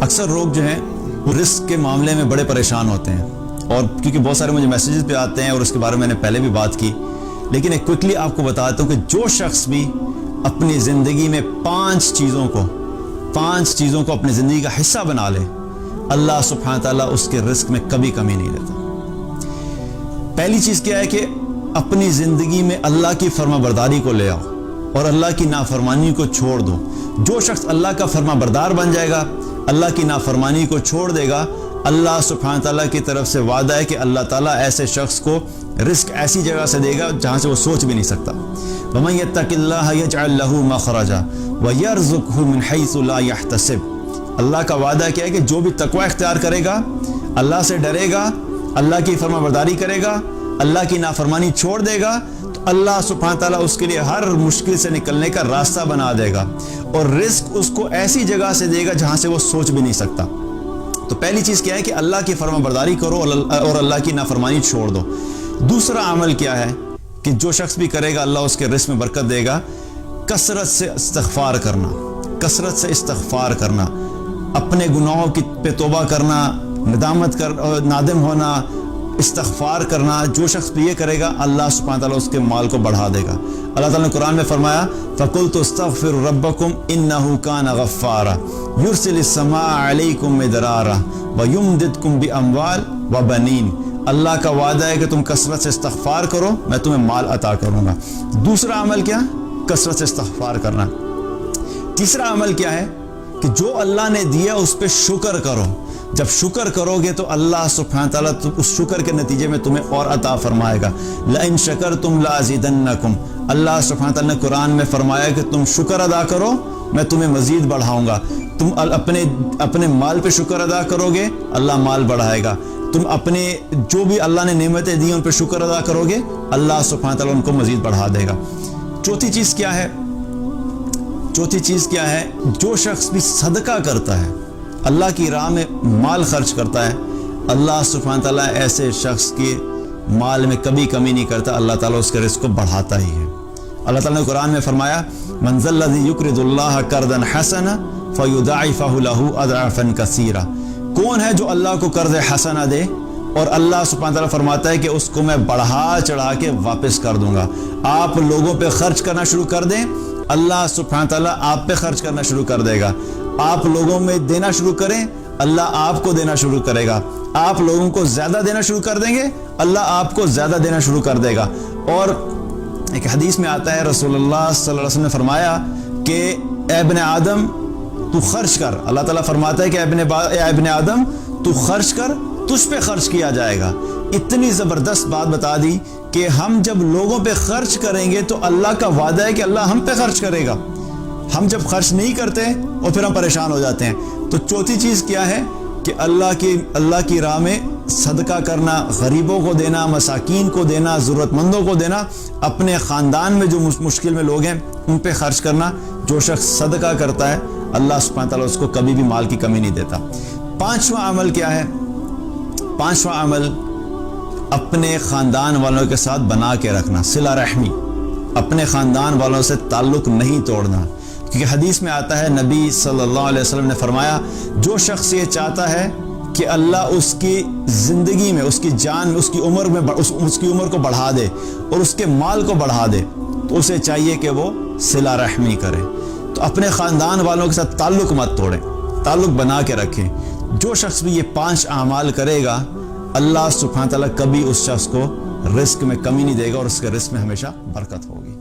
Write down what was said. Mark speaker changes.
Speaker 1: اکثر لوگ جو ہیں وہ رزق کے معاملے میں بڑے پریشان ہوتے ہیں، اور کیونکہ بہت سارے مجھے میسیجز پہ آتے ہیں اور اس کے بارے میں نے پہلے بھی بات کی، لیکن ایک کوئکلی آپ کو بتاتا ہوں کہ جو شخص بھی اپنی زندگی میں پانچ چیزوں کو اپنی زندگی کا حصہ بنا لے، اللہ سبحانہ تعالیٰ اس کے رزق میں کبھی کمی نہیں دیتا۔ پہلی چیز کیا ہے کہ اپنی زندگی میں اللہ کی فرما برداری کو لے آؤ اور اللہ کی نافرمانی کو چھوڑ دو۔ جو شخص اللہ کا فرما بردار بن جائے گا، اللہ کی نافرمانی کو چھوڑ دے گا، اللہ سبحانہ تعالیٰ کی طرف سے وعدہ ہے کہ اللہ تعالیٰ ایسے شخص کو رزق ایسی جگہ سے دے گا جہاں سے وہ سوچ بھی نہیں سکتا۔ وَمَن يَتَّقِ اللَّهَ يَجْعَلْ لَهُ مَخْرَجًا وَيَرْزُقْهُ مِنْ حَيْثُ لَا يَحْتَسِبُ۔ اللہ کا وعدہ کیا ہے کہ جو بھی تقوی اختیار کرے گا، اللہ سے ڈرے گا، اللہ کی فرما برداری کرے گا، اللہ کی نافرمانی چھوڑ دے گا، تو اللہ سبحانہ تعالیٰ اس کے لیے ہر مشکل سے نکلنے کا راستہ بنا دے گا، اور رزق اس کو ایسی جگہ سے دے گا جہاں سے وہ سوچ بھی نہیں سکتا۔ تو پہلی چیز کیا ہے کہ اللہ کی فرما برداری کرو اور اللہ کی نافرمانی چھوڑ دو۔ دوسرا عمل کیا ہے کہ جو شخص بھی کرے گا اللہ اس کے رزق میں برکت دے گا، کثرت سے استغفار کرنا، اپنے گناہوں پہ توبہ کرنا، نادم ہونا، استغفار کرنا۔ جو شخص بھی یہ کرے گا اللہ سبحانہ تعالیٰ اس کے مال کو بڑھا دے گا۔ اللہ تعالیٰ نے قرآن میں فرمایا فَقُلْتُ اسْتَغْفِرُوا رَبَّكُمْ إِنَّهُ كَانَ غَفَّارًا يُرْسِلِ السَّمَاءَ عَلَيْكُمْ مِدْرَارًا وَيُمْدِدْكُمْ بِأَمْوَالٍ وَبَنِينَ۔ اللہ کا وعدہ ہے کہ تم کثرت سے استغفار کرو، میں تمہیں مال عطا کروں گا۔ دوسرا عمل کیا؟ کثرت سے استغفار کرنا۔ تیسرا عمل کیا ہے کہ جو اللہ نے دیا اس پہ شکر کرو۔ جب شکر کرو گے تو اللہ سبحانہ تعالیٰ اس شکر کے نتیجے میں تمہیں اور عطا فرمائے گا۔ لَإِن شَكَرْتُمْ لَأَزِيدَنَّكُمْ۔ اللہ سبحانہ تعالیٰ نے قرآن میں فرمایا کہ تم شکر ادا کرو میں تمہیں مزید بڑھاؤں گا۔ تم اپنے مال پہ شکر ادا کرو گے اللہ مال بڑھائے گا۔ تم اپنے جو بھی اللہ نے نعمتیں دی ان پہ شکر ادا کرو گے اللہ سبحانہ تعالیٰ ان کو مزید بڑھا دے گا۔ چوتھی چیز کیا ہے؟ جو شخص بھی صدقہ کرتا ہے، اللہ کی راہ میں مال خرچ کرتا ہے، اللہ سبحانہ تعالیٰ ایسے شخص کے مال میں کبھی کمی نہیں کرتا، اللہ تعالیٰ اس کے رزق کو بڑھاتا ہی ہے۔ اللہ تعالیٰ نے قرآن میں فرمایا مَنْ ذَا الَّذِي يُقْرِضُ اللَّهَ قَرْضًا حَسَنًا فَيُضَاعِفَهُ لَهُ أَضْعَافًا كَثِيرًا۔ کون ہے جو اللہ کو قرض حسنہ دے اور اللہ سبحانہ تعالیٰ فرماتا ہے کہ اس کو میں بڑھا چڑھا کے واپس کر دوں گا۔ آپ لوگوں پہ خرچ کرنا شروع کر دیں، اللہ سبحانہ تعالیٰ آپ پہ خرچ کرنا شروع کر دے گا۔ آپ لوگوں میں دینا شروع کریں اللہ آپ کو دینا شروع کرے گا۔ آپ لوگوں کو زیادہ دینا شروع کر دیں گے اللہ آپ کو زیادہ دینا شروع کر دے گا۔ اور ایک حدیث میں آتا ہے رسول اللہ صلی اللہ علیہ وسلم نے فرمایا کہ اے ابن آدم تو خرچ کر۔ اللہ تعالیٰ فرماتا ہے کہ اے ابن آدم تو خرچ کر، تجھ پہ خرچ کیا جائے گا۔ اتنی زبردست بات بتا دی کہ ہم جب لوگوں پہ خرچ کریں گے تو اللہ کا وعدہ ہے کہ اللہ ہم پہ خرچ کرے گا۔ ہم جب خرچ نہیں کرتے اور پھر ہم پریشان ہو جاتے ہیں۔ تو چوتھی چیز کیا ہے کہ اللہ کی راہ میں صدقہ کرنا، غریبوں کو دینا، مساکین کو دینا، ضرورت مندوں کو دینا، اپنے خاندان میں جو مشکل میں لوگ ہیں ان پہ خرچ کرنا۔ جو شخص صدقہ کرتا ہے اللہ سبحانہ تعالیٰ اس کو کبھی بھی مال کی کمی نہیں دیتا۔ پانچواں عمل کیا ہے؟ پانچواں عمل اپنے خاندان والوں کے ساتھ بنا کے رکھنا، صلہ رحمی، اپنے خاندان والوں سے تعلق نہیں توڑنا۔ کیونکہ حدیث میں آتا ہے نبی صلی اللہ علیہ وسلم نے فرمایا جو شخص یہ چاہتا ہے کہ اللہ اس کی زندگی میں، اس کی جان میں، اس کی عمر کو بڑھا دے اور اس کے مال کو بڑھا دے تو اسے چاہیے کہ وہ صلہ رحمی کرے۔ تو اپنے خاندان والوں کے ساتھ تعلق مت توڑیں، تعلق بنا کے رکھیں۔ جو شخص بھی یہ 5 اعمال کرے گا اللہ سبحانہ تعالیٰ کبھی اس شخص کو رزق میں کمی نہیں دے گا اور اس کے رزق میں ہمیشہ برکت ہوگی۔